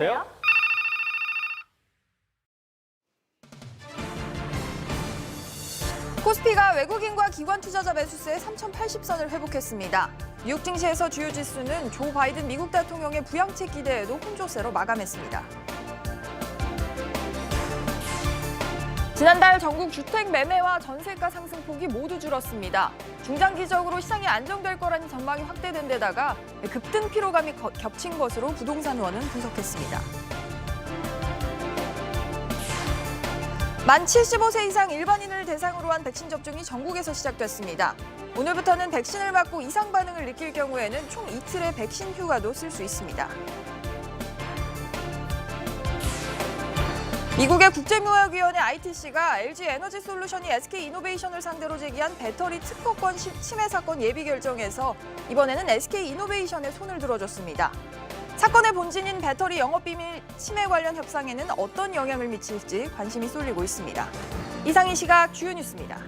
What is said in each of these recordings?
돼요? 코스피가 외국인과 기관 투자자 매수세의 3,080선을 회복했습니다. 뉴욕 증시에서 주요 지수는 조 바이든 미국 대통령의 부양책 기대에도 혼조세로 마감했습니다. 지난달 전국 주택 매매와 전세가 상승폭이 모두 줄었습니다. 중장기적으로 시장이 안정될 거라는 전망이 확대된 데다가 급등 피로감이 겹친 것으로 부동산원은 분석했습니다. 만 75세 이상 일반인을 대상으로 한 백신 접종이 전국에서 시작됐습니다. 오늘부터는 백신을 맞고 이상 반응을 느낄 경우에는 총 이틀의 백신 휴가도 쓸 수 있습니다. 미국의 국제무역위원회 ITC가 LG에너지솔루션이 SK이노베이션을 상대로 제기한 배터리 특허권 침해 사건 예비 결정에서 이번에는 SK이노베이션에 손을 들어줬습니다. 사건의 본진인 배터리 영업비밀 침해 관련 협상에는 어떤 영향을 미칠지 관심이 쏠리고 있습니다. 이상 이 시각 주요 뉴스입니다.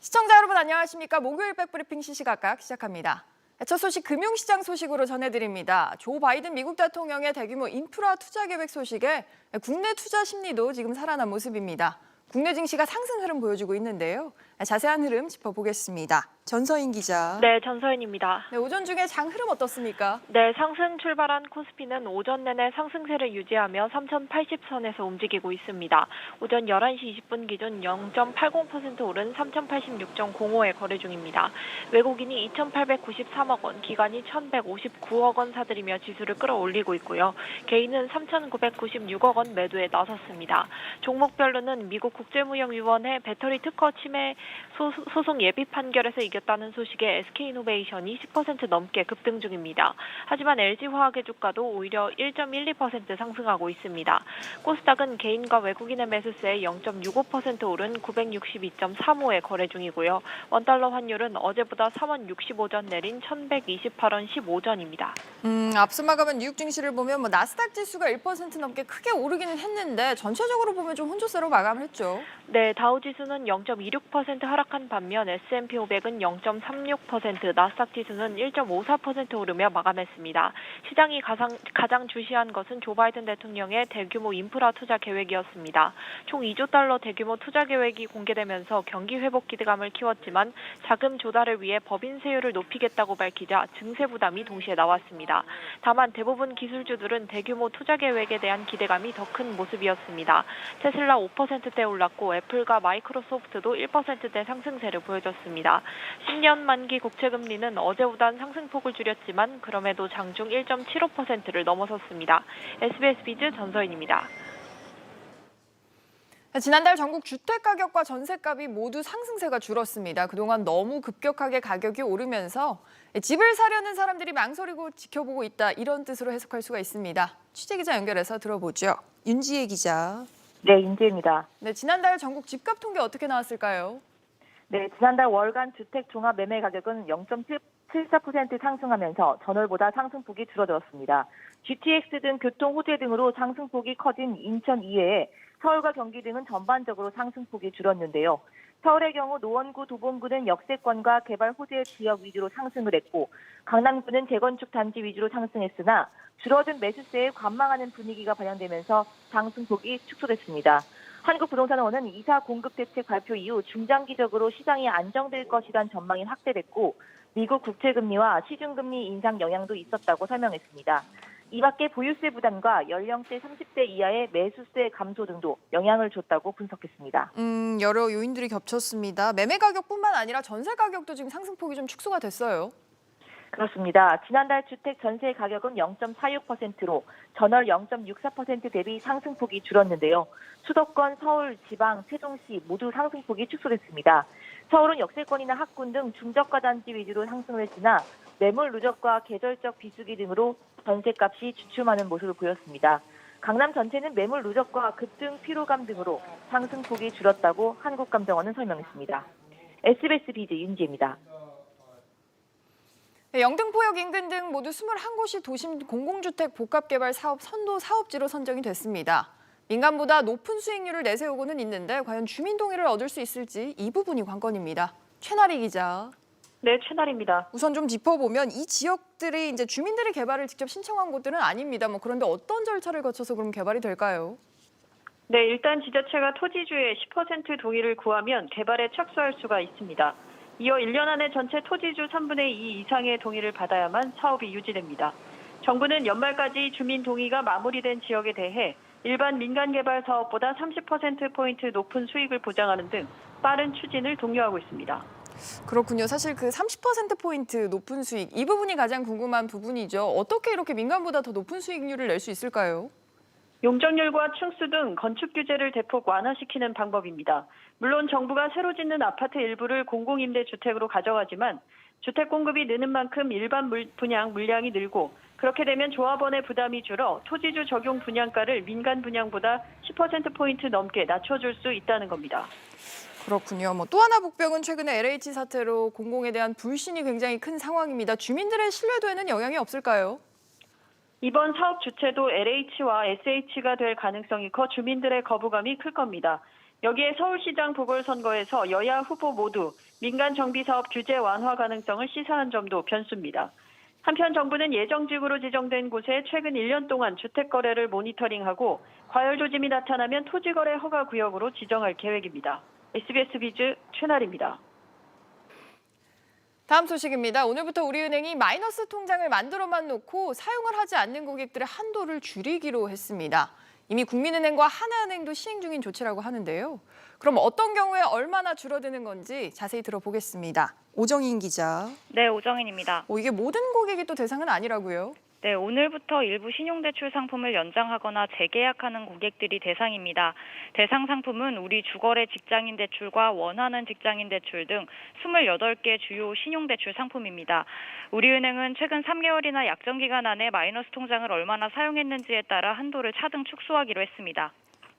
시청자 여러분 안녕하십니까? 목요일 백브리핑 시시각각 시작합니다. 첫 소식 금융시장 소식으로 전해드립니다. 조 바이든 미국 대통령의 대규모 인프라 투자 계획 소식에 국내 투자 심리도 지금 살아난 모습입니다. 국내 증시가 상승 흐름 보여주고 있는데요. 자세한 흐름 짚어보겠습니다. 전서인 기자. 네, 전서인입니다. 네, 오전 중에 장 흐름 어떻습니까? 네, 상승 출발한 코스피는 오전 내내 상승세를 유지하며 3,080선에서 움직이고 있습니다. 오전 11시 20분 기준 0.80% 오른 3,086.05에 거래 중입니다. 외국인이 2,893억 원, 기관이 1,159억 원 사들이며 지수를 끌어올리고 있고요. 개인은 3,996억 원 매도에 나섰습니다. 종목별로는 미국 국제무역위원회 배터리 특허 침해 소송 예비 판결에서 이겼다는 소식에 SK이노베이션이 10% 넘게 급등 중입니다. 하지만 LG화학의 주가도 오히려 1.12% 상승하고 있습니다. 코스닥은 개인과 외국인의 매수세에 0.65% 오른 962.35에 거래 중이고요. 원달러 환율은 어제보다 3원 65전 내린 1,128원 15전입니다. 앞서 마감한 뉴욕 증시를 보면 나스닥 지수가 1% 넘게 크게 오르기는 했는데 전체적으로 보면 좀 혼조세로 마감을 했죠. 네, 다우지수는 0.26% 하락한 반면 S&P 500은 0.36%, 나스닥 지수는 1.54% 오르며 마감했습니다. 시장이 가장 주시한 것은 조 바이든 대통령의 대규모 인프라 투자 계획이었습니다. 총 2조 달러 대규모 투자 계획이 공개되면서 경기 회복 기대감을 키웠지만 자금 조달을 위해 법인 세율을 높이겠다고 밝히자 증세 부담이 동시에 나왔습니다. 다만 대부분 기술주들은 대규모 투자 계획에 대한 기대감이 더 큰 모습이었습니다. 테슬라 5%대 올랐고 애플과 마이크로소프트도 1%대 상승세를 보여줬습니다. 10년 만기 국채금리는 어제보단 상승폭을 줄였지만 그럼에도 장중 1.75%를 넘어섰습니다. SBS 비즈 전서인입니다. 지난달 전국 주택가격과 전셋값이 모두 상승세가 줄었습니다. 그동안 너무 급격하게 가격이 오르면서 집을 사려는 사람들이 망설이고 지켜보고 있다, 이런 뜻으로 해석할 수가 있습니다. 취재기자 연결해서 들어보죠. 윤지혜 기자. 네, 윤지혜입니다. 네, 지난달 전국 집값 통계 어떻게 나왔을까요? 네, 지난달 월간 주택 종합 매매 가격은 0.74% 상승하면서 전월보다 상승폭이 줄어들었습니다. GTX 등 교통 호재 등으로 상승폭이 커진 인천 이외에 서울과 경기 등은 전반적으로 상승폭이 줄었는데요. 서울의 경우 노원구, 도봉구는 역세권과 개발 호재 지역 위주로 상승을 했고, 강남구는 재건축 단지 위주로 상승했으나 줄어든 매수세에 관망하는 분위기가 반영되면서 상승폭이 축소됐습니다. 한국부동산원은 이사 공급 대책 발표 이후 중장기적으로 시장이 안정될 것이란 전망이 확대됐고, 미국 국채금리와 시중금리 인상 영향도 있었다고 설명했습니다. 이 밖에 보유세 부담과 연령대 30대 이하의 매수세 감소 등도 영향을 줬다고 분석했습니다. 여러 요인들이 겹쳤습니다. 매매 가격뿐만 아니라 전세 가격도 지금 상승폭이 좀 축소가 됐어요. 그렇습니다. 지난달 주택 전세 가격은 0.46%로 전월 0.64% 대비 상승폭이 줄었는데요. 수도권, 서울, 지방, 세종시 모두 상승폭이 축소됐습니다. 서울은 역세권이나 학군 등 중저가 단지 위주로 상승을 했으나 매물 누적과 계절적 비수기 등으로 전세값이 주춤하는 모습을 보였습니다. 강남 전체는 매물 누적과 급등 피로감 등으로 상승폭이 줄었다고 한국감정원은 설명했습니다. SBS 비즈 윤지혜입니다. 네, 영등포역 인근 등 모두 21곳이 도심 공공주택 복합개발 사업 선도 사업지로 선정이 됐습니다. 민간보다 높은 수익률을 내세우고는 있는데 과연 주민 동의를 얻을 수 있을지 이 부분이 관건입니다. 최나리 기자. 네, 최나리입니다. 우선 좀 짚어보면 이 지역들이 이제 주민들이 개발을 직접 신청한 곳들은 아닙니다. 그런데 어떤 절차를 거쳐서 그럼 개발이 될까요? 네, 일단 지자체가 토지주의 10% 동의를 구하면 개발에 착수할 수가 있습니다. 이어 1년 안에 전체 토지주 3분의 2 이상의 동의를 받아야만 사업이 유지됩니다. 정부는 연말까지 주민 동의가 마무리된 지역에 대해 일반 민간 개발 사업보다 30%포인트 높은 수익을 보장하는 등 빠른 추진을 독려하고 있습니다. 그렇군요. 사실 그 30%포인트 높은 수익, 이 부분이 가장 궁금한 부분이죠. 어떻게 이렇게 민간보다 더 높은 수익률을 낼 수 있을까요? 용적률과 층수 등 건축 규제를 대폭 완화시키는 방법입니다. 물론 정부가 새로 짓는 아파트 일부를 공공임대주택으로 가져가지만 주택 공급이 느는 만큼 일반 분양 물량이 늘고 그렇게 되면 조합원의 부담이 줄어 토지주 적용 분양가를 민간 분양보다 10%포인트 넘게 낮춰줄 수 있다는 겁니다. 그렇군요. 또 하나 복병은 최근에 LH 사태로 공공에 대한 불신이 굉장히 큰 상황입니다. 주민들의 신뢰도에는 영향이 없을까요? 이번 사업 주체도 LH와 SH가 될 가능성이 커 주민들의 거부감이 클 겁니다. 여기에 서울시장 보궐선거에서 여야 후보 모두 민간 정비사업 규제 완화 가능성을 시사한 점도 변수입니다. 한편 정부는 예정지구로 지정된 곳에 최근 1년 동안 주택 거래를 모니터링하고 과열 조짐이 나타나면 토지거래 허가 구역으로 지정할 계획입니다. SBS 비즈 최나리입니다. 다음 소식입니다. 오늘부터 우리은행이 마이너스 통장을 만들어만 놓고 사용을 하지 않는 고객들의 한도를 줄이기로 했습니다. 이미 국민은행과 하나은행도 시행 중인 조치라고 하는데요. 그럼 어떤 경우에 얼마나 줄어드는 건지 자세히 들어보겠습니다. 오정인 기자. 네, 오정인입니다. 이게 모든 고객이 또 대상은 아니라고요? 네, 오늘부터 일부 신용대출 상품을 연장하거나 재계약하는 고객들이 대상입니다. 대상 상품은 우리 주거래 직장인 대출과 원하는 직장인 대출 등 28개 주요 신용대출 상품입니다. 우리은행은 최근 3개월이나 약정기간 안에 마이너스 통장을 얼마나 사용했는지에 따라 한도를 차등 축소하기로 했습니다.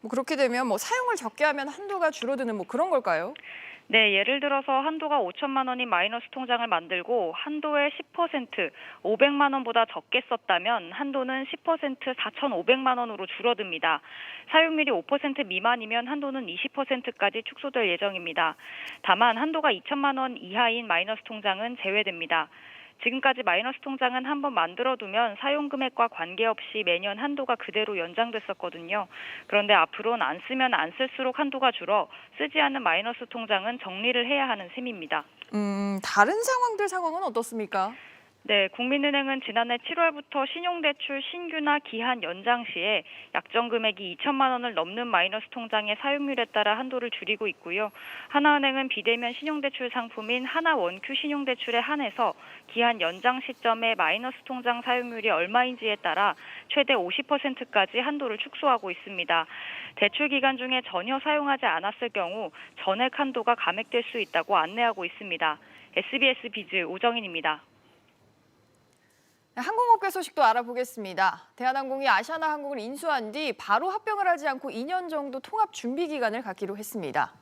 그렇게 되면 사용을 적게 하면 한도가 줄어드는 그런 걸까요? 네, 예를 들어서 한도가 5천만 원인 마이너스 통장을 만들고 한도의 10%, 500만 원보다 적게 썼다면 한도는 10% 4,500만 원으로 줄어듭니다. 사용률이 5% 미만이면 한도는 20%까지 축소될 예정입니다. 다만 한도가 2천만 원 이하인 마이너스 통장은 제외됩니다. 지금까지 마이너스 통장은 한번 만들어두면 사용 금액과 관계없이 매년 한도가 그대로 연장됐었거든요. 그런데 앞으로는 안 쓰면 안 쓸수록 한도가 줄어 쓰지 않는 마이너스 통장은 정리를 해야 하는 셈입니다. 다른 상황은 어떻습니까? 네, 국민은행은 지난해 7월부터 신용대출 신규나 기한 연장 시에 약정 금액이 2천만 원을 넘는 마이너스 통장의 사용률에 따라 한도를 줄이고 있고요. 하나은행은 비대면 신용대출 상품인 하나원큐 신용대출에 한해서 기한 연장 시점에 마이너스 통장 사용률이 얼마인지에 따라 최대 50%까지 한도를 축소하고 있습니다. 대출 기간 중에 전혀 사용하지 않았을 경우 전액 한도가 감액될 수 있다고 안내하고 있습니다. SBS 비즈 오정인입니다. 항공업계 소식도 알아보겠습니다. 대한항공이 아시아나항공을 인수한 뒤 바로 합병을 하지 않고 2년 정도 통합 준비 기간을 갖기로 했습니다.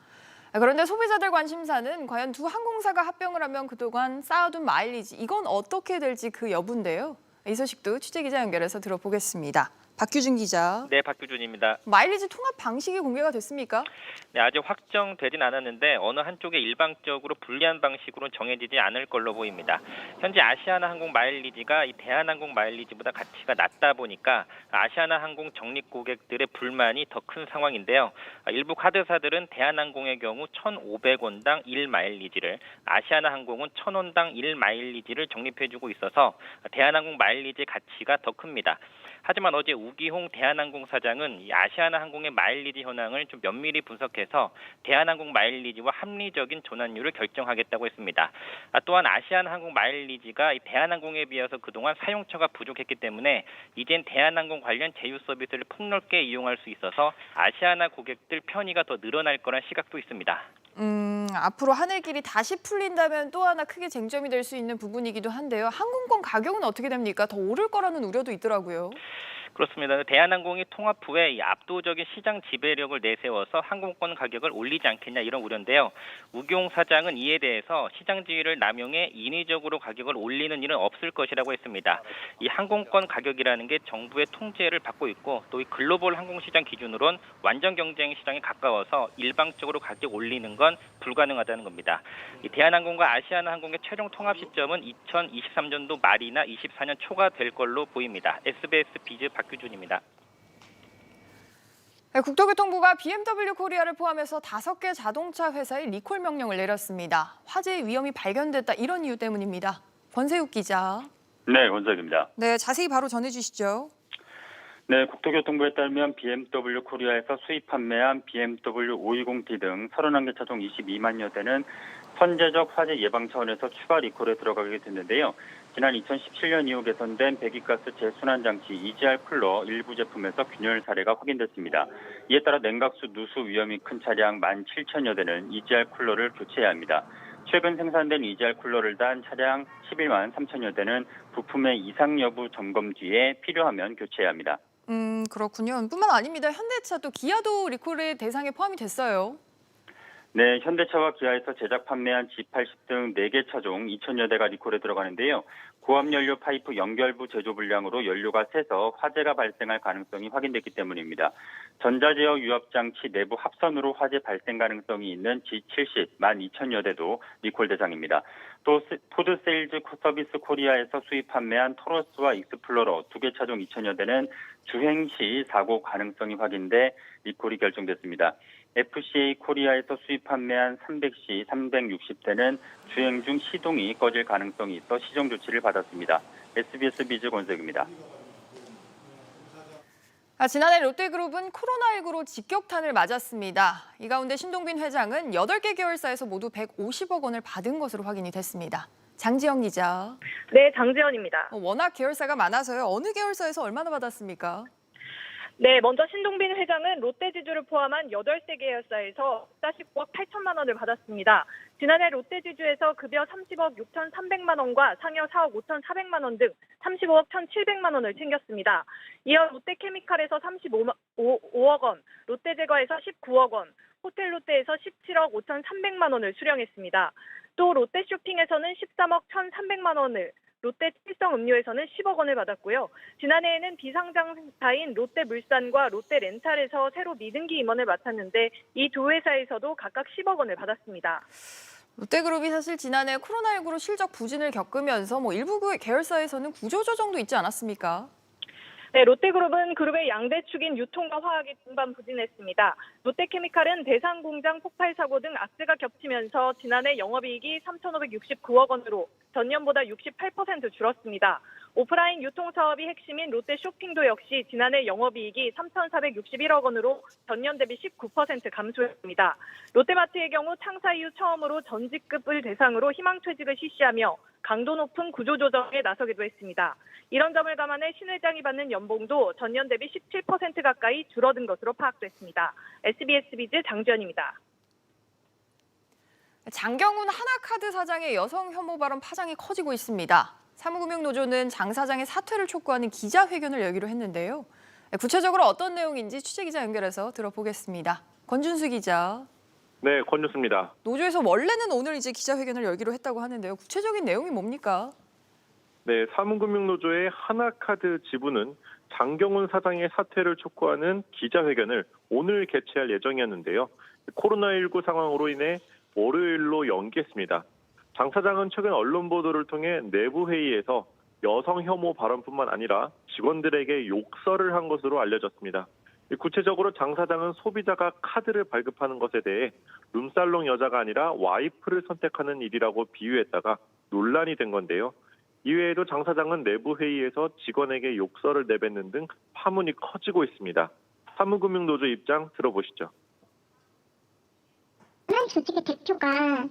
그런데 소비자들 관심사는 과연 두 항공사가 합병을 하면 그동안 쌓아둔 마일리지, 이건 어떻게 될지 그 여부인데요. 이 소식도 취재기자 연결해서 들어보겠습니다. 박규준 기자. 네, 박규준입니다. 마일리지 통합 방식이 공개가 됐습니까? 네, 아직 확정되진 않았는데 어느 한쪽에 일방적으로 불리한 방식으로 정해지지 않을 걸로 보입니다. 현재 아시아나항공 마일리지가 이 대한항공 마일리지보다 가치가 낮다 보니까 아시아나항공 적립 고객들의 불만이 더 큰 상황인데요. 일부 카드사들은 대한항공의 경우 1,500원당 1마일리지를, 아시아나항공은 1,000원당 1마일리지를 적립해주고 있어서 대한항공 마일리지의 가치가 더 큽니다. 하지만 어제 우기홍 대한항공 사장은 이 아시아나항공의 마일리지 현황을 좀 면밀히 분석해서 대한항공 마일리지와 합리적인 전환율을 결정하겠다고 했습니다. 또한 아시아나항공 마일리지가 이 대한항공에 비해서 그동안 사용처가 부족했기 때문에 이젠 대한항공 관련 제휴 서비스를 폭넓게 이용할 수 있어서 아시아나 고객들 편의가 더 늘어날 거란 시각도 있습니다. 앞으로 하늘길이 다시 풀린다면 또 하나 크게 쟁점이 될 수 있는 부분이기도 한데요. 항공권 가격은 어떻게 됩니까? 더 오를 거라는 우려도 있더라고요. 그렇습니다. 대한항공이 통합 후에 이 압도적인 시장 지배력을 내세워서 항공권 가격을 올리지 않겠냐 이런 우려인데요. 우경 사장은 이에 대해서 시장 지위를 남용해 인위적으로 가격을 올리는 일은 없을 것이라고 했습니다. 이 항공권 가격이라는 게 정부의 통제를 받고 있고 또 이 글로벌 항공시장 기준으론 완전 경쟁 시장에 가까워서 일방적으로 가격 올리는 건 불가능하다는 겁니다. 이 대한항공과 아시아나항공의 최종 통합 시점은 2023년도 말이나 24년 초가 될 걸로 보입니다. SBS 비즈 박규준입니다. 국토교통부가 BMW 코리아를 포함해서 5개 자동차 회사에 리콜 명령을 내렸습니다. 화재의 위험이 발견됐다 이런 이유 때문입니다. 권세욱 기자. 네, 권석입니다. 네, 자세히 바로 전해주시죠. 네, 국토교통부에 따르면 BMW 코리아에서 수입 판매한 BMW 520D 등 31개 차종 22만여 대는 선제적 화재 예방 차원에서 추가 리콜에 들어가게 됐는데요. 지난 2017년 이후 개선된 배기가스 재순환 장치 EGR 쿨러 일부 제품에서 균열 사례가 확인됐습니다. 이에 따라 냉각수 누수 위험이 큰 차량 17,000여 대는 EGR 쿨러를 교체해야 합니다. 최근 생산된 EGR 쿨러를 단 차량 11만 3천여 대는 부품의 이상 여부 점검 뒤에 필요하면 교체해야 합니다. 그렇군요. 뿐만 아닙니다. 현대차도 기아도 리콜의 대상에 포함이 됐어요. 네, 현대차와 기아에서 제작 판매한 G80 등 4개 차종 2천여 대가 리콜에 들어가는데요. 고압연료 파이프 연결부 제조 불량으로 연료가 새서 화재가 발생할 가능성이 확인됐기 때문입니다. 전자제어 유압 장치 내부 합선으로 화재 발생 가능성이 있는 G70 12,000여 대도 리콜 대상입니다. 또 포드 세일즈 서비스 코리아에서 수입 판매한 토러스와 익스플로러 2개 차종 2천여 대는 주행 시 사고 가능성이 확인돼 리콜이 결정됐습니다. FCA 코리아에서 수입 판매한 300C 360대는 주행 중 시동이 꺼질 가능성이 있어 시정 조치를 받았습니다. SBS 비즈 권석입니다. 지난해 롯데그룹은 코로나19로 직격탄을 맞았습니다. 이 가운데 신동빈 회장은 8개 계열사에서 모두 150억 원을 받은 것으로 확인이 됐습니다. 장지영 기자. 네, 장지연입니다. 워낙 계열사가 많아서요. 어느 계열사에서 얼마나 받았습니까? 네, 먼저 신동빈 회장은 롯데지주를 포함한 8개 계열사에서 149억 8천만 원을 받았습니다. 지난해 롯데지주에서 급여 30억 6,300만 원과 상여 4억 5,400만 원 등 35억 1,700만 원을 챙겼습니다. 이어 롯데케미칼에서 35억 원, 롯데제과에서 19억 원, 호텔롯데에서 17억 5,300만 원을 수령했습니다. 또 롯데쇼핑에서는 13억 1,300만 원을, 롯데 칠성음료에서는 10억 원을 받았고요. 지난해에는 비상장사인 롯데물산과 롯데렌탈에서 새로 미등기 임원을 맡았는데 이 두 회사에서도 각각 10억 원을 받았습니다. 롯데그룹이 사실 지난해 코로나19로 실적 부진을 겪으면서 일부 계열사에서는 구조조정도 있지 않았습니까? 네, 롯데그룹은 그룹의 양대 축인 유통과 화학이 동반 부진했습니다. 롯데케미칼은 대상 공장 폭발 사고 등 악재가 겹치면서 지난해 영업이익이 3,569억 원으로 전년보다 68% 줄었습니다. 오프라인 유통 사업이 핵심인 롯데쇼핑도 역시 지난해 영업이익이 3,461억 원으로 전년 대비 19% 감소했습니다. 롯데마트의 경우 창사 이후 처음으로 전직급을 대상으로 희망퇴직을 실시하며 강도 높은 구조조정에 나서기도 했습니다. 이런 점을 감안해 신 회장이 받는 연봉도 전년 대비 17% 가까이 줄어든 것으로 파악됐습니다. SBS 비즈 장지연입니다. 장경훈 하나카드 사장의 여성 혐오 발언 파장이 커지고 있습니다. 사무금융노조는 장 사장의 사퇴를 촉구하는 기자회견을 열기로 했는데요. 구체적으로 어떤 내용인지 취재기자 연결해서 들어보겠습니다. 권준수 기자. 네, 권준수입니다. 노조에서 원래는 오늘 이제 기자회견을 열기로 했다고 하는데요. 구체적인 내용이 뭡니까? 네, 사무금융노조의 하나카드 지부는 장경훈 사장의 사퇴를 촉구하는 기자회견을 오늘 개최할 예정이었는데요. 코로나19 상황으로 인해 월요일로 연기했습니다. 장 사장은 최근 언론 보도를 통해 내부 회의에서 여성 혐오 발언뿐만 아니라 직원들에게 욕설을 한 것으로 알려졌습니다. 구체적으로 장 사장은 소비자가 카드를 발급하는 것에 대해 룸살롱 여자가 아니라 와이프를 선택하는 일이라고 비유했다가 논란이 된 건데요. 이외에도 장 사장은 내부 회의에서 직원에게 욕설을 내뱉는 등 파문이 커지고 있습니다. 사무금융노조 입장 들어보시죠. 한 조직의 대표가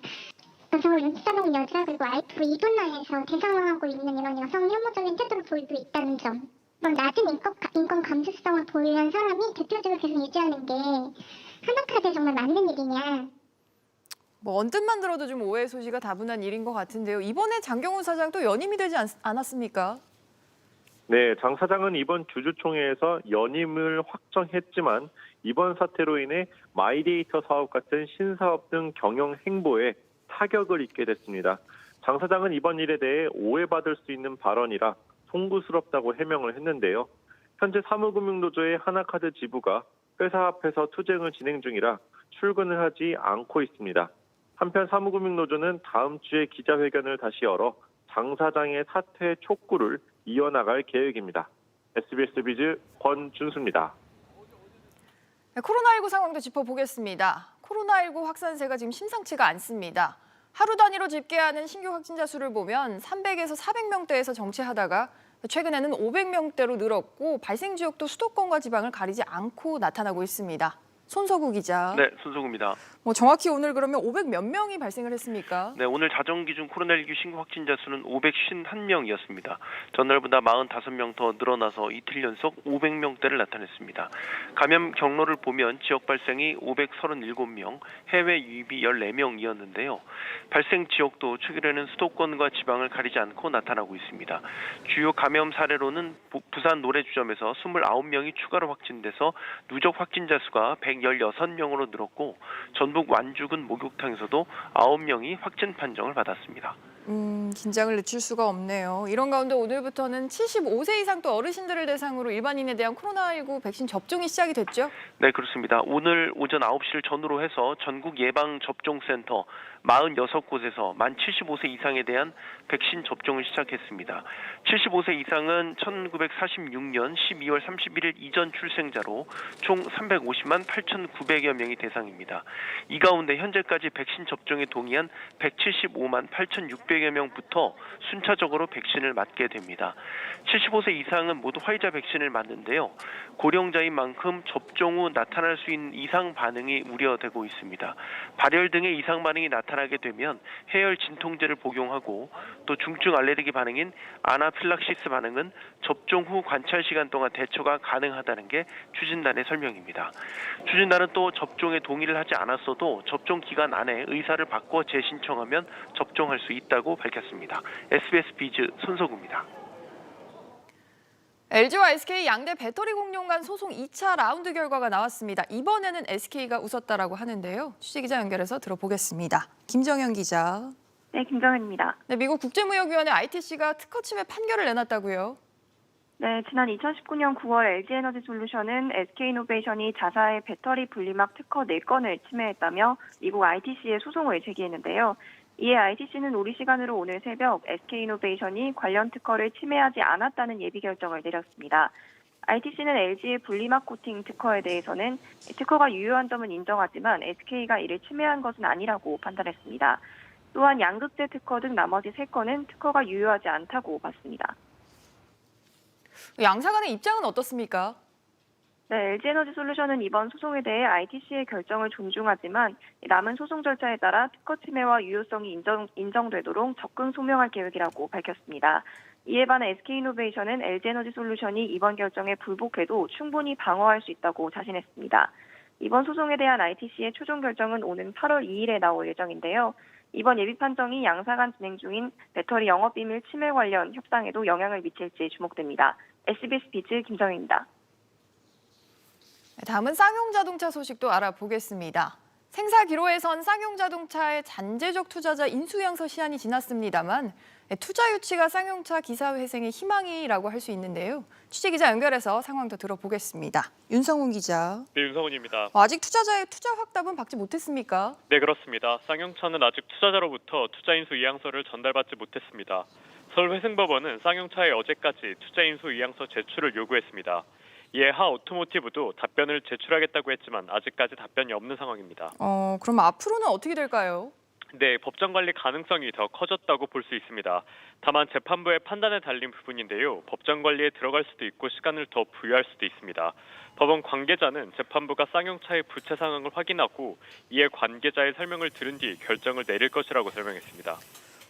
여성을 룸살롱 여자 그리고 와이프로 이분화해서 대상화하고 있는 이런 여성 혐오적인 태도를 보이고 있다는 점. 낮은 인권 감수성을 보유한 사람이 대표직을 계속 유지하는 게 하나카드에 정말 맞는 일이냐. 언뜻만 들어도 좀 오해 소지가 다분한 일인 것 같은데요. 이번에 장경훈 사장 또 연임이 되지 않았습니까? 네, 장 사장은 이번 주주총회에서 연임을 확정했지만 이번 사태로 인해 마이데이터 사업 같은 신사업 등 경영 행보에 타격을 입게 됐습니다. 장 사장은 이번 일에 대해 오해받을 수 있는 발언이라 송구스럽다고 해명을 했는데요. 현재 사무금융노조의 하나카드 지부가 회사 앞에서 투쟁을 진행 중이라 출근을 하지 않고 있습니다. 한편 사무금융노조는 다음 주에 기자회견을 다시 열어 장 사장의 사퇴 촉구를 이어나갈 계획입니다. SBS 비즈 권준수입니다. 코로나19 상황도 짚어보겠습니다. 코로나19 확산세가 지금 심상치가 않습니다. 하루 단위로 집계하는 신규 확진자 수를 보면 300에서 400명대에서 정체하다가 최근에는 500명대로 늘었고 발생 지역도 수도권과 지방을 가리지 않고 나타나고 있습니다. 손석우 기자. 네, 손석우입니다. 정확히 오늘 그러면 500 몇 명이 발생을 했습니까? 네, 오늘 자정 기준 코로나19 신규 확진자 수는 551명이었습니다. 전날보다 45명 더 늘어나서 이틀 연속 500명대를 나타냈습니다. 감염 경로를 보면 지역 발생이 537명, 해외 유입이 14명이었는데요. 발생 지역도 최근에는 수도권과 지방을 가리지 않고 나타나고 있습니다. 주요 감염 사례로는 부산 노래주점에서 29명이 추가로 확진돼서 누적 확진자 수가 116명으로 늘었고 전북 완주군 목욕탕에서도 9명이 확진 판정을 받았습니다. 긴장을 늦출 수가 없네요. 이런 가운데 오늘부터는 75세 이상 또 어르신들을 대상으로 일반인에 대한 코로나19 백신 접종이 시작이 됐죠? 네, 그렇습니다. 오늘 오전 9시를 전후로 해서 전국 예방접종센터 46곳에서 만 75세 이상에 대한 백신 접종을 시작했습니다. 75세 이상은 1946년 12월 31일 이전 출생자로 총 350만 8,900여 명이 대상입니다. 이 가운데 현재까지 백신 접종에 동의한 175만 8,600여 명부터 순차적으로 백신을 맞게 됩니다. 75세 이상은 모두 화이자 백신을 맞는데요. 고령자인 만큼 접종 후 나타날 수 있는 이상 반응이 우려되고 있습니다. 발열 등의 이상 반응이 나타나게 되면 해열 진통제를 복용하고 또 중증 알레르기 반응인 아나필락시스 반응은 접종 후 관찰 시간 동안 대처가 가능하다는 게 추진단의 설명입니다. 추진단은 또 접종에 동의를 하지 않았어도 접종 기간 안에 의사를 바꿔 재신청하면 접종할 수 있다고 밝혔습니다. SBS 비즈 손석우입니다. LG와 SK 양대 배터리 공룡 간 소송 2차 라운드 결과가 나왔습니다. 이번에는 SK가 웃었다라고 하는데요. 취재기자 연결해서 들어보겠습니다. 김정현 기자. 네, 김정현입니다. 네, 미국 국제무역위원회 ITC가 특허 침해 판결을 내놨다고요? 네, 지난 2019년 9월 LG에너지솔루션은 SK이노베이션이 자사의 배터리 분리막 특허 4건을 침해했다며 미국 ITC에 소송을 제기했는데요. 이에 ITC는 우리 시간으로 오늘 새벽 SK이노베이션이 관련 특허를 침해하지 않았다는 예비 결정을 내렸습니다. ITC는 LG의 분리막 코팅 특허에 대해서는 특허가 유효한 점은 인정하지만 SK가 이를 침해한 것은 아니라고 판단했습니다. 또한 양극재 특허 등 나머지 3건은 특허가 유효하지 않다고 봤습니다. 양사 간의 입장은 어떻습니까? 네, LG에너지솔루션은 이번 소송에 대해 ITC의 결정을 존중하지만 남은 소송 절차에 따라 특허 침해와 유효성이 인정되도록 적극 소명할 계획이라고 밝혔습니다. 이에 반해 SK이노베이션은 LG에너지솔루션이 이번 결정에 불복해도 충분히 방어할 수 있다고 자신했습니다. 이번 소송에 대한 ITC의 최종 결정은 오는 8월 2일에 나올 예정인데요. 이번 예비 판정이 양사 간 진행 중인 배터리 영업비밀 침해 관련 협상에도 영향을 미칠지 주목됩니다. SBS 비즈 김정희입니다. 다음은 쌍용자동차 소식도 알아보겠습니다. 생사 기로에선 쌍용자동차의 잔재적 투자자 인수양서 시한이 지났습니다만 투자 유치가 쌍용차 기사 회생의 희망이라고 할 수 있는데요. 취재기자 연결해서 상황 더 들어보겠습니다. 윤성훈 기자. 네, 윤성훈입니다. 아직 투자자의 투자 확답은 받지 못했습니까? 네, 그렇습니다. 쌍용차는 아직 투자자로부터 투자인수 이양서를 전달받지 못했습니다. 서울회생법원은 쌍용차에 어제까지 투자인수 이양서 제출을 요구했습니다. 이에 하 오토모티브도 답변을 제출하겠다고 했지만 아직까지 답변이 없는 상황입니다. 그럼 앞으로는 어떻게 될까요? 네, 법정 관리 가능성이 더 커졌다고 볼 수 있습니다. 다만 재판부의 판단에 달린 부분인데요. 법정 관리에 들어갈 수도 있고 시간을 더 부여할 수도 있습니다. 법원 관계자는 재판부가 쌍용차의 부채 상황을 확인하고 이에 관계자의 설명을 들은 뒤 결정을 내릴 것이라고 설명했습니다.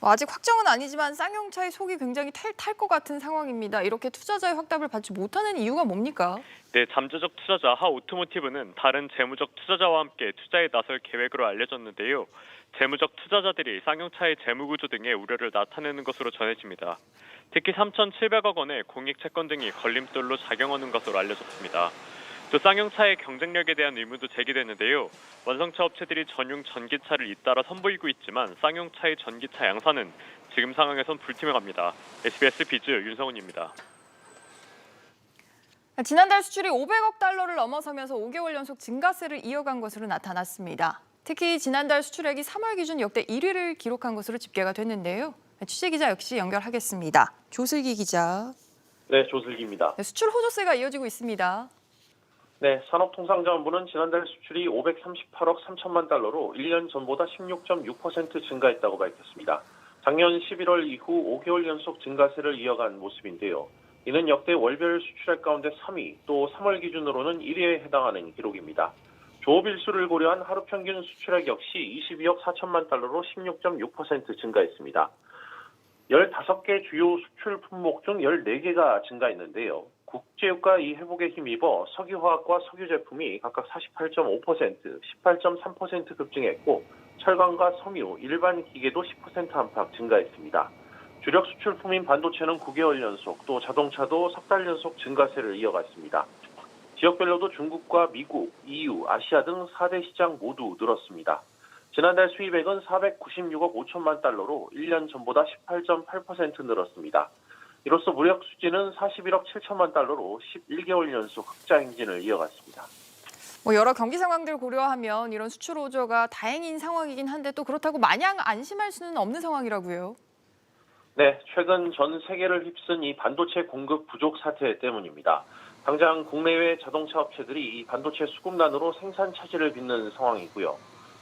아직 확정은 아니지만 쌍용차의 속이 굉장히 탈 것 같은 상황입니다. 이렇게 투자자의 확답을 받지 못하는 이유가 뭡니까? 네, 잠재적 투자자 하오토모티브는 다른 재무적 투자자와 함께 투자에 나설 계획으로 알려졌는데요. 재무적 투자자들이 쌍용차의 재무구조 등의 우려를 나타내는 것으로 전해집니다. 특히 3,700억 원의 공익 채권 등이 걸림돌로 작용하는 것으로 알려졌습니다. 또 쌍용차의 경쟁력에 대한 의문도 제기됐는데요. 완성차 업체들이 전용 전기차를 잇따라 선보이고 있지만 쌍용차의 전기차 양산은 지금 상황에선 불투명합니다. SBS 비즈 윤성훈입니다. 지난달 수출이 500억 달러를 넘어서면서 5개월 연속 증가세를 이어간 것으로 나타났습니다. 특히 지난달 수출액이 3월 기준 역대 1위를 기록한 것으로 집계가 됐는데요. 취재기자 역시 연결하겠습니다. 조슬기 기자. 네, 조슬기입니다. 수출 호조세가 이어지고 있습니다. 네, 산업통상자원부는 지난달 수출이 538억 3천만 달러로 1년 전보다 16.6% 증가했다고 밝혔습니다. 작년 11월 이후 5개월 연속 증가세를 이어간 모습인데요. 이는 역대 월별 수출액 가운데 3위, 또 3월 기준으로는 1위에 해당하는 기록입니다. 조업일수를 고려한 하루 평균 수출액 역시 22억 4천만 달러로 16.6% 증가했습니다. 15개 주요 수출 품목 중 14개가 증가했는데요. 국제유가 이 회복에 힘입어 석유화학과 석유 제품이 각각 48.5%, 18.3% 급증했고 철강과 섬유, 일반 기계도 10% 안팎 증가했습니다. 주력 수출품인 반도체는 9개월 연속, 또 자동차도 석 달 연속 증가세를 이어갔습니다. 지역별로도 중국과 미국, EU, 아시아 등 4대 시장 모두 늘었습니다. 지난달 수입액은 496억 5천만 달러로 1년 전보다 18.8% 늘었습니다. 이로써 무역 수지는 41억 7천만 달러로 11개월 연속 흑자 행진을 이어갔습니다. 여러 경기 상황들 고려하면 이런 수출 호조가 다행인 상황이긴 한데 또 그렇다고 마냥 안심할 수는 없는 상황이라고요. 네, 최근 전 세계를 휩쓴 이 반도체 공급 부족 사태 때문입니다. 당장 국내외 자동차 업체들이 이 반도체 수급난으로 생산 차질을 빚는 상황이고요.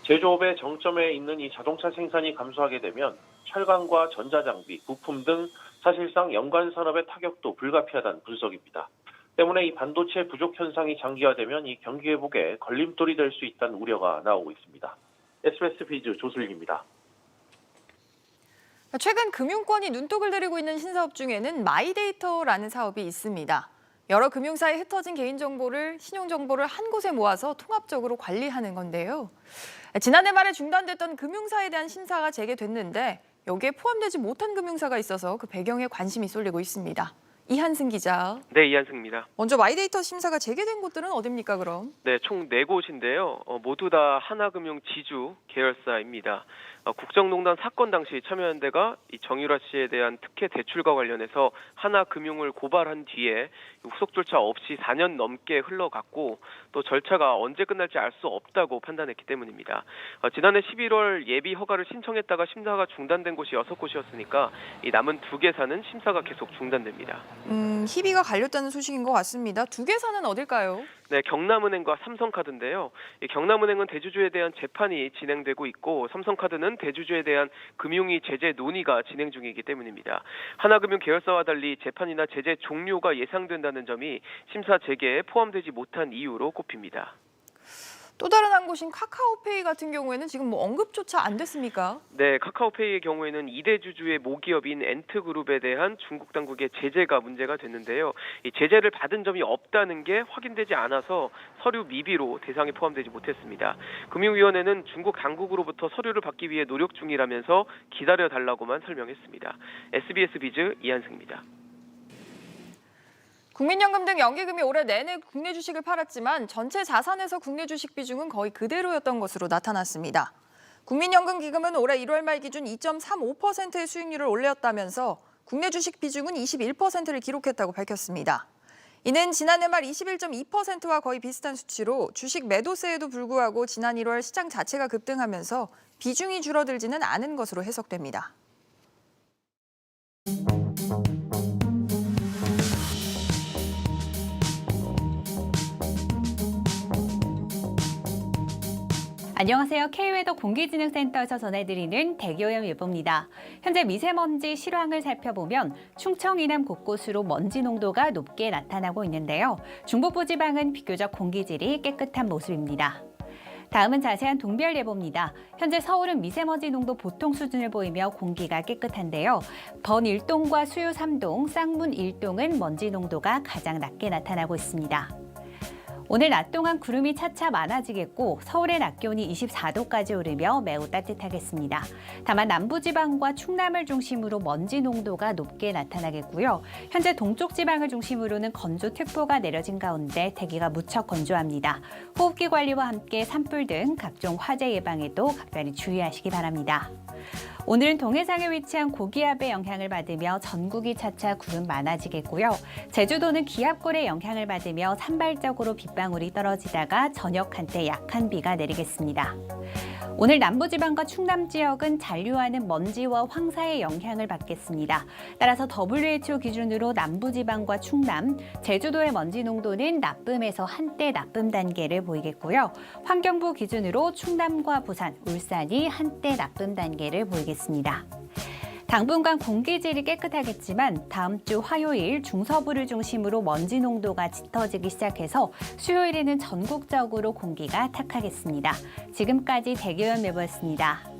제조업의 정점에 있는 이 자동차 생산이 감소하게 되면 철강과 전자장비, 부품 등 사실상 연관 산업의 타격도 불가피하다는 분석입니다. 때문에 이 반도체 부족 현상이 장기화되면 이 경기 회복에 걸림돌이 될 수 있다는 우려가 나오고 있습니다. SBS 비즈 조슬기입니다. 최근 금융권이 눈독을 들이고 있는 신사업 중에는 마이데이터라는 사업이 있습니다. 여러 금융사에 흩어진 개인정보를, 신용정보를 한 곳에 모아서 통합적으로 관리하는 건데요. 지난해 말에 중단됐던 금융사에 대한 심사가 재개됐는데 여기에 포함되지 못한 금융사가 있어서 그 배경에 관심이 쏠리고 있습니다. 이한승 기자. 네, 이한승입니다. 먼저 마이데이터 심사가 재개된 곳들은 어디입니까, 그럼? 네, 총 4곳인데요. 모두 다 하나금융 지주 계열사입니다. 국정농단 사건 당시 참여연대가 이 정유라 씨에 대한 특혜 대출과 관련해서 하나금융을 고발한 뒤에 후속 절차 없이 4년 넘게 흘러갔고 또 절차가 언제 끝날지 알 수 없다고 판단했기 때문입니다. 지난해 11월 예비 허가를 신청했다가 심사가 중단된 곳이 6곳이었으니까 이 남은 2개사는 심사가 계속 중단됩니다. 희비가 갈렸다는 소식인 것 같습니다. 2개사는 어딜까요? 네, 경남은행과 삼성카드인데요. 이 경남은행은 대주주에 대한 재판이 진행되고 있고 삼성카드는 대주주에 대한 금융위 제재 논의가 진행 중이기 때문입니다. 하나금융 계열사와 달리 재판이나 제재 종료가 예상된다는 점이 심사 재개에 포함되지 못한 이유로 꼽힙니다. 또 다른 한 곳인 카카오페이 같은 경우에는 지금 언급조차 안 됐습니까? 네, 카카오페이의 경우에는 2대 주주의 모기업인 엔트그룹에 대한 중국 당국의 제재가 문제가 됐는데요. 이 제재를 받은 점이 없다는 게 확인되지 않아서 서류 미비로 대상에 포함되지 못했습니다. 금융위원회는 중국 당국으로부터 서류를 받기 위해 노력 중이라면서 기다려달라고만 설명했습니다. SBS 비즈 이한승입니다. 국민연금 등 연기금이 올해 내내 국내 주식을 팔았지만 전체 자산에서 국내 주식 비중은 거의 그대로였던 것으로 나타났습니다. 국민연금 기금은 올해 1월 말 기준 2.35%의 수익률을 올렸다면서 국내 주식 비중은 21%를 기록했다고 밝혔습니다. 이는 지난해 말 21.2%와 거의 비슷한 수치로 주식 매도세에도 불구하고 지난 1월 시장 자체가 급등하면서 비중이 줄어들지는 않은 것으로 해석됩니다. 안녕하세요. K웨더 공기진흥센터에서 전해드리는 대기오염 예보입니다. 현재 미세먼지 실황을 살펴보면 충청 이남 곳곳으로 먼지 농도가 높게 나타나고 있는데요. 중북부 지방은 비교적 공기질이 깨끗한 모습입니다. 다음은 자세한 동별 예보입니다. 현재 서울은 미세먼지 농도 보통 수준을 보이며 공기가 깨끗한데요. 번일동과 수유 3동, 쌍문 1동은 먼지 농도가 가장 낮게 나타나고 있습니다. 오늘 낮 동안 구름이 차차 많아지겠고 서울의 낮 기온이 24도까지 오르며 매우 따뜻하겠습니다. 다만 남부지방과 충남을 중심으로 먼지 농도가 높게 나타나겠고요. 현재 동쪽 지방을 중심으로는 건조특보가 내려진 가운데 대기가 무척 건조합니다. 호흡기 관리와 함께 산불 등 각종 화재 예방에도 각별히 주의하시기 바랍니다. 오늘은 동해상에 위치한 고기압의 영향을 받으며 전국이 차차 구름 많아지겠고요. 제주도는 기압골의 영향을 받으며 산발적으로 빗방울이 떨어지다가 저녁 한때 약한 비가 내리겠습니다. 오늘 남부지방과 충남 지역은 잔류하는 먼지와 황사의 영향을 받겠습니다. 따라서 WHO 기준으로 남부지방과 충남, 제주도의 먼지 농도는 나쁨에서 한때 나쁨 단계를 보이겠고요. 환경부 기준으로 충남과 부산, 울산이 한때 나쁨 단계를 보이겠습니다. 당분간 공기질이 깨끗하겠지만 다음 주 화요일 중서부를 중심으로 먼지 농도가 짙어지기 시작해서 수요일에는 전국적으로 공기가 탁하겠습니다. 지금까지 대기오염 예보였습니다.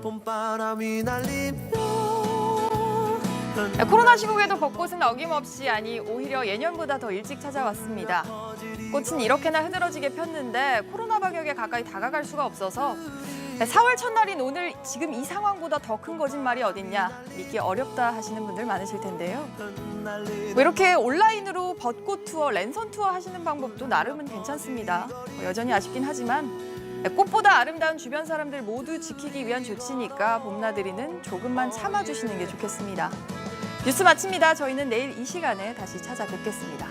봄바람이 날리며 코로나 시국에도 벚꽃은 어김없이 오히려 예년보다 더 일찍 찾아왔습니다. 꽃은 이렇게나 흐드러지게 폈는데 코로나 방역에 가까이 다가갈 수가 없어서 4월 첫날인 오늘 지금 이 상황보다 더 큰 거짓말이 어딨냐 믿기 어렵다 하시는 분들 많으실 텐데요. 이렇게 온라인으로 벚꽃 투어, 랜선 투어 하시는 방법도 나름은 괜찮습니다. 여전히 아쉽긴 하지만 꽃보다 아름다운 주변 사람들 모두 지키기 위한 조치니까 봄나들이는 조금만 참아주시는 게 좋겠습니다. 뉴스 마칩니다. 저희는 내일 이 시간에 다시 찾아뵙겠습니다.